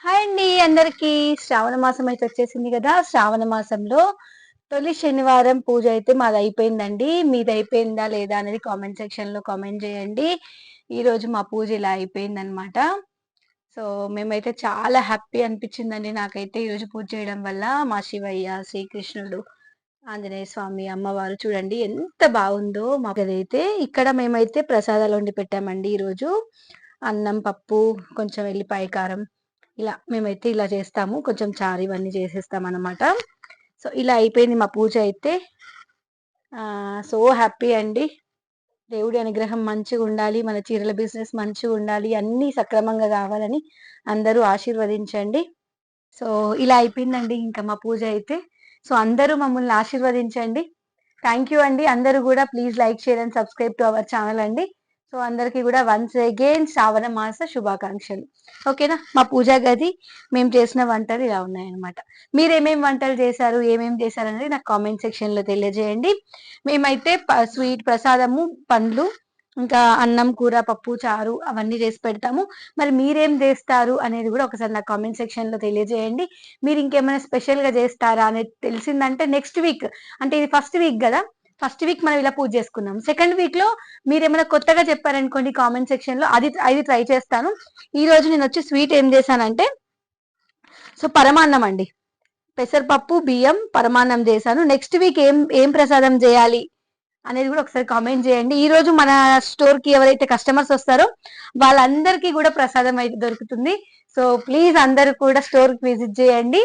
Hi అండి అందరికి. శ్రావణ మాసం అయితే వచ్చేసింది కదా. శ్రావణ మాసంలో తొలి శనివారం పూజ అయితే మాది అయిపోయిందండి. మీది అయిపోయిందా లేదా అనేది కామెంట్ సెక్షన్ లో కామెంట్ చేయండి. ఈ రోజు మా పూజ ఇలా అయిపోయిందనమాట. సో మేమైతే చాలా హ్యాపీ అనిపించిందండి నాకైతే ఈరోజు పూజ చేయడం వల్ల. మా శివయ్య, శ్రీకృష్ణుడు, ఆంజనేయ స్వామి, అమ్మవారు చూడండి ఎంత బాగుందో. మాకైతే ఇక్కడ మేమైతే ప్రసాదాలు వండి పెట్టామండి ఈరోజు. అన్నం, పప్పు, కొంచెం ఎల్లిపాయ కారం, ఇలా మేమైతే ఇలా చేస్తాము. కొంచెం చారు ఇవన్నీ చేసేస్తాం అన్నమాట. సో ఇలా అయిపోయింది మా పూజ అయితే. సో హ్యాపీ అండి. దేవుడి అనుగ్రహం మంచిగా ఉండాలి, మన చీరల బిజినెస్ మంచిగా ఉండాలి, అన్నీ సక్రమంగా కావాలని అందరూ ఆశీర్వదించండి. సో ఇలా అయిపోయిందండి ఇంకా మా పూజ అయితే. సో అందరూ మమ్మల్ని ఆశీర్వదించండి. థ్యాంక్ యూ అండి. అందరూ కూడా please like, share and subscribe to our channel అండి. సో అందరికీ కూడా వన్స్ అగైన్ శ్రావణ మాస శుభాకాంక్షలు. ఓకేనా. మా పూజా గది మేము చేసిన వంటలు ఇలా ఉన్నాయన్నమాట. మీరు ఏమేమి వంటలు చేశారు, ఏమేమి చేశారు అనేది నాకు కామెంట్ సెక్షన్ లో తెలియజేయండి. మేమైతే స్వీట్ ప్రసాదము, పండ్లు, ఇంకా అన్నం, కూర, పప్పు, చారు అవన్నీ చేసి పెడతాము. మరి మీరేం చేస్తారు అనేది కూడా ఒకసారి నాకు కామెంట్ సెక్షన్ లో తెలియజేయండి. మీరు ఇంకేమైనా స్పెషల్ గా చేస్తారా అనేది తెలిసిందంటే నెక్స్ట్ వీక్, అంటే ఇది ఫస్ట్ వీక్ కదా, ఫస్ట్ వీక్ మనం ఇలా పూజ చేసుకున్నాం. సెకండ్ వీక్ లో మీరు ఏమైనా కొత్తగా చెప్పారనుకోండి కామెంట్ సెక్షన్ లో, అది ట్రై చేస్తాను. ఈ రోజు నేను వచ్చి స్వీట్ ఏం చేశానంటే, సో పరమాన్నం అండి, పెసరపప్పు, బియ్యం, పరమాన్నం చేశాను. నెక్స్ట్ వీక్ ఏం ఏం ప్రసాదం చేయాలి అనేది కూడా ఒకసారి కామెంట్ చేయండి. ఈ రోజు మన స్టోర్ కి ఎవరైతే కస్టమర్స్ వస్తారో వాళ్ళందరికీ కూడా ప్రసాదం అయితే దొరుకుతుంది. సో ప్లీజ్ అందరూ కూడా స్టోర్ కి విజిట్ చేయండి.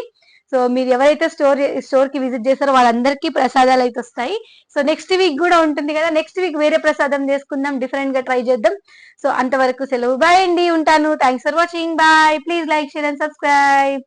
సో మీరు ఎవరైతే స్టోర్ కి విజిట్ చేస్తారో వాళ్ళందరికీ ప్రసాదాలు అయితే వస్తాయి. సో నెక్స్ట్ వీక్ కూడా ఉంటుంది కదా, నెక్స్ట్ వీక్ వేరే ప్రసాదం చేసుకుందాం, డిఫరెంట్ గా ట్రై చేద్దాం. సో అంతవరకు సెలవు. బాయ్ అండి, ఉంటాను. Thanks for watching. Bye. Please like, share and subscribe.